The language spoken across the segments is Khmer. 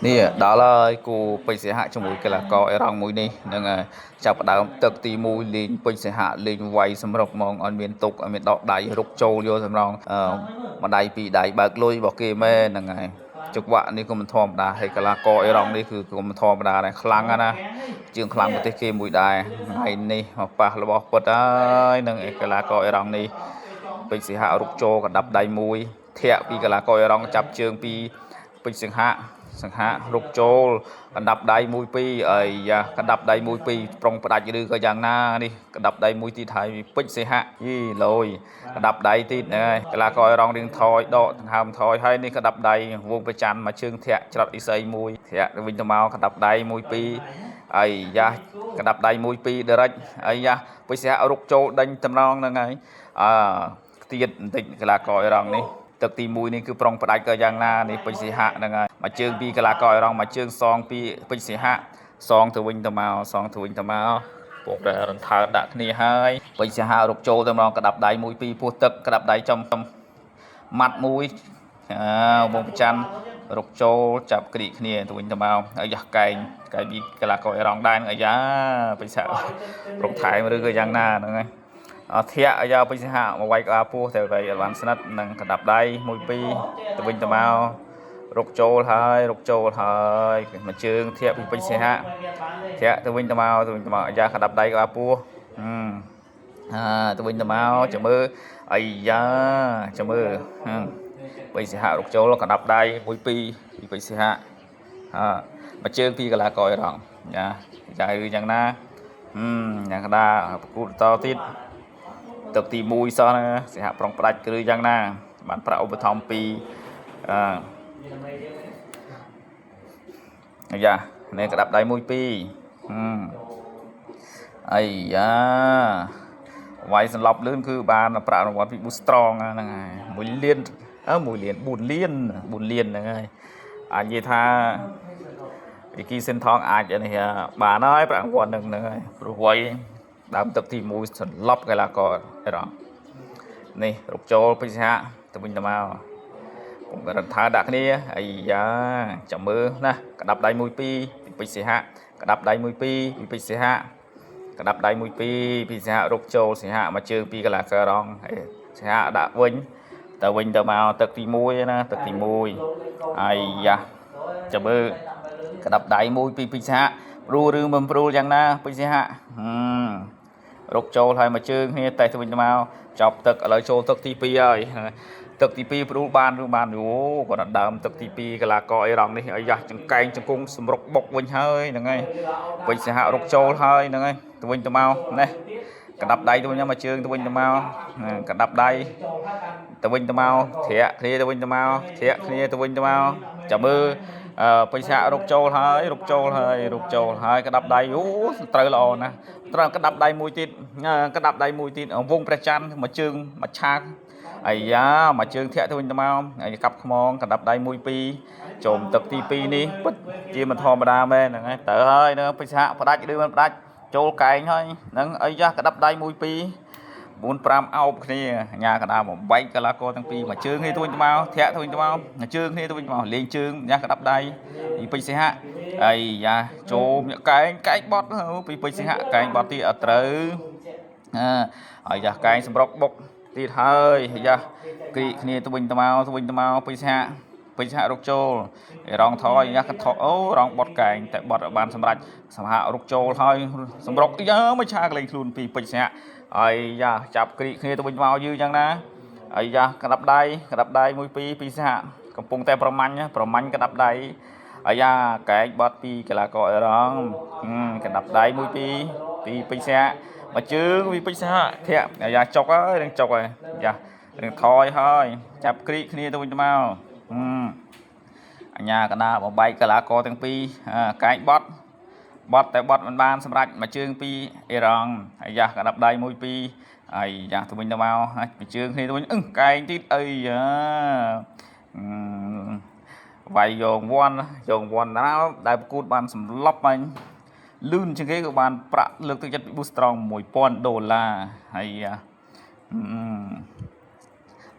នេះដល់ហើយគូពេជ្រសិហៈជាមួយកីឡាករអេរ៉ង់មួយនេះនឹងចាប់ផ្ដើមទឹកទី1លេងពេជ្រសិហៈលេងវាយសម្រុកហ្មងអត់មានទុកអត់មានដកដៃរុកចូលយកសម្រងមួយដៃពីរដៃបើកលុយរបស់គេមែនហ្នឹងហើយចង្វាក់នេះក៏មិនធម្មតាហើយកីឡាករអេរ៉ង់នេះគឺក៏មិនធម្មតាដែរខ្លាំងណាស់ជាងខ្លាំងប្រទេសគេមួយដែរហើយនេះមកប៉ះរបស់ពុតហើយនឹងកីឡាករអេរ៉ង់នេះពេជ្រសិហៈរុកចូលកណ្ដាប់ដៃមួយធាក់ពីកីឡាករអេរ៉ង់ចាប់ជើងពីពេជ្រសិហៈរុកចូលកណ្ដាប់ដៃមួយពីរអីយ៉ាកណ្ដាប់ដៃមួយពីរប្រុងផ្ដាច់ឬក៏យ៉ាងណានេះកណ្ដាប់ដៃមួយទៀតហើយពេជ្រសិហៈយីលយកណ្ដាប់ដៃទៀតហ្នឹងហើយកីឡាករអេរ៉ង់រៀងថយដកដង្ហើមថយហើយនេះកណ្ដាប់ដៃវងប្រច័ណ្ឌមកជើងធាក់ច្រត់អ៊ីសីមួយធាក់ទៅវិញទៅមកកណ្ដាប់ដៃមួយពីរអីយ៉ាកណ្ដាប់ដៃមួយពីរដរិចអីយ៉ាពេជ្រសិហៈរុកចូលដេញតំណងហ្នឹងហើយទៀតបន្តិចកីឡាករអេរ៉ង់នេះទឹកទី1នេះគឺប្រុងផ្ដាច់ក៏យ៉ាងណានេះពេជ្រសិហៈហ្នឹងហើយមកជើងពីកីឡាករអេរ៉ង់មកជើងសងពីពេជ្រសិហៈសងទៅវិញទៅមកពុកតែរន្ធើដាក់គ្នាហើយពេជ្រសិហៈរុកចូលទៅម្ដងក្តាប់ដៃមួយពីរពោះទឹកក្តាប់ដៃចំម៉ាត់មួយវងប្រច័ណ្ឌរុកចូលចាប់ក្រីកគ្នាទៅវិញទៅមកអាយ៉ាកែងពីកីឡាករអេរ៉ង់ដែរអាយ៉ាពេជ្រសិហៈរុកថែមឬក៏យ៉ាងណាហ្នឹងហើយធាក់អាយ៉ាពេជ្រសិហៈមកវាយក្បាលពោះតែវាយអត់បានស្និទ្ធនឹងកណ្ដាប់ដៃមួយពីរទៅវិញទៅមករុកចូលហើយមកជើងធាក់ពីពេជ្រសិហៈធាក់ទៅវិញទៅមកអាយ៉ាកណ្ដាប់ដៃក្បាលពោះទៅវិញទៅមកចាំមើលអាយ៉ាចាំមើលពេជ្រសិហៈរុកចូលកណ្ដាប់ដៃមួយពីរពីពេជ្រសិហៈមកជើងពីកីឡាករអេរ៉ង់ចាឬយ៉ាងណាយ៉ាងកណ្ដាប្រគូតតទៀតទឹកទី1សោះណាសិហៈប្រុងផ្ដាច់គឺយ៉ាងណាបានប្រាក់ឧបត្ថម្ភពីអាយ៉ានេះក្តាប់ដៃមួយពីរអាយ៉ាវាយសន្លប់លឿនគឺបានប្រាក់រង្វាន់ពី Boostrong ហ្នឹងហើយ1លាន4លានហ្នឹងហើយអាចនិយាយថាវិគីសិនថងអាចនេះបានហើយប្រាក់រង្វាន់ហ្នឹងហើយព្រោះវាយដើមទឹកទី1សន្លប់កីឡាករអេរ៉ង់នេះរុកចូលពេជ្រសិហៈទៅវិញទៅមកពុំរន្ធើដាក់គ្នាអាយ៉ាចាំមើលណាក្តាប់ដៃមួយពីរពីពេជ្រសិហៈក្តាប់ដៃមួយពីរពីពេជ្រសិហៈក្តាប់ដៃមួយពីរពីសិហៈរុកចូលសិហៈមកជើងពីកីឡាករអេរ៉ង់សិហៈដាក់វិញទៅមកទឹកទី1ណាទឹកទី1អាយ៉ាចាំមើលក្តាប់ដៃមួយពីពេជ្រសិហៈព្រួលឬមិនព្រួលយ៉ាងណាពេជ្រសិហៈរុកចូលហើយមកជើងគ្នាតែទៅវិញទៅមកចប់ទឹកឥឡូវចូលទឹកទី2ហើយទឹកទី2ព្រួលបានឬបានអូគាត់ដើមទឹកទី2កីឡាករអេរ៉ង់នេះអាយ៉ាចង្កេងចង្គង់សម្រុកបុកវិញហើយហ្នឹងហើយពេជ្រសិហៈរុកចូលហើយហ្នឹងហើយទៅវិញទៅមកនេះកណ្ដាប់ដៃទៅវិញមកជើងទៅវិញទៅមកកណ្ដាប់ដៃទៅវិញទៅមកធាក់គ្នាទៅវិញទៅមកចាំមើលពេជ្រសិហៈរុកចូលហើយកណ្ដាប់ដៃអូត្រូវល្អណាស់ត្រូវកណ្ដាប់ដៃមួយទៀតវងព្រះច័ន្ទមកជើងមកឆាកអាយ៉ាមកជើងធាក់ទៅវិញទៅមកហើយកាប់ខ្មងកណ្ដាប់ដៃមួយពីរចូលទឹកទី2នេះពិតជាមិនធម្មតាមែនហ្នឹងហើយទៅហើយនឹងពេជ្រសិហៈផ្ដាច់ឬមិនផ្ដាច់ចូលកែងហើយហ្នឹងអីយ៉ាកណ្ដាប់ដៃមួយពីរ4 5អោបគ្នាអញ្ញាកណ្ដាលបំបែកកីឡាករទាំងពីរមកជើងគ្នាទៅវិញទៅមកធាក់ទៅវិញទៅមកជើងគ្នាទៅវិញទៅមកលេងជើងញ៉ាកណ្ដាប់ដៃពីពេជ្រសិហៈអីយ៉ាចូលកែងបត់ពីពេជ្រសិហៈកែងបត់ទីអត់ត្រូវហើយយ៉ាកែងសម្រុកបុកទៀតហើយយ៉ាគ្រីគ្នាទៅវិញទៅមកពេជ្រសិហៈរុកចូលរងថយយ៉ាកថអូរងបត់កែងតែបត់បានសម្រាប់សិហៈរុកចូលហើយសម្រុកយ៉ាមកឆាកលេងខ្លួនពីពេជ្រសិហៈហើយយ៉ាចាប់គ្រីគ្នាទៅវិញមកយឺយ៉ាងណាហើយយ៉ាកណ្ដាប់ដៃមួយពីរពីសិហៈកំពុងតែប្រមាញ់កណ្ដាប់ដៃហើយយ៉ាកែងបត់ពីកីឡាករអេរ៉ង់កណ្ដាប់ដៃមួយពីរពីពេជ្រសិហៈមកជើងពីពេជ្រសិហៈធាក់យ៉ាចុកហើយនឹងយ៉ានឹងថយហើយចាប់គ្រីគ្នាទៅវិញទៅមកអញ្ញាកណ្ដាលបំបែកកីឡាករទាំងពីរកែងបត់តែបត់មិនបានសម្រាប់មកជើងពីអេរ៉ង់ហើយយ៉ាកណ្ដាប់ដៃមួយពីរហើយយ៉ាទៅវិញទៅមកមកជើងគ្នាទៅវិញកែងទៀតអីយ៉ាវាយយកវ័នណាដែលប្រកួតបានសម្លប់បាញ់លឿនជាងគេក៏បានប្រាក់លើកទឹកចិត្តពី Boostrong $1000 ហើយ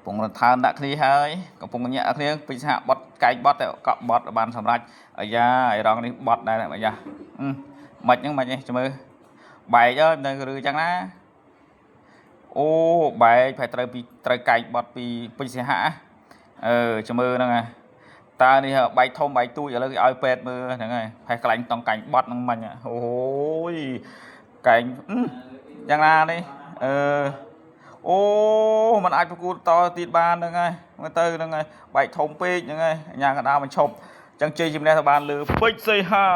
ពងរថានដាក់គ្នាហើយកំពុងញាក់គ្នាពីសហបត់កែកបត់ទៅកក់បត់បានសម្រាប់អាយ៉ាអីរងនេះបត់ដែរអាយ៉ាមិនហ្នឹងមិនទេចាំមើលបែកអើយនៅឬចឹងណាអូបែកphảiត្រូវពីត្រូវកែកបត់ពីពេញសហចាំមើលហ្នឹងហើយតើនេះបែកធំបែកទូចឥឡូវគេឲ្យពេទ្យមើលហ្នឹងហើយphảiខ្លាញ់តង់កាញ់បត់ហ្នឹងមិញអូយកែងយ៉ាងណានេះអូมันអាចប្រគួតតទៀតបានហ្នឹងហើយមើលទៅហ្នឹងហើយបែកធំពេកហ្នឹងហើយអញ្ញាកណ្ដាលមិនឈប់អញ្ចឹងជ័យជំនះទៅបានលើពេជ្រសីហា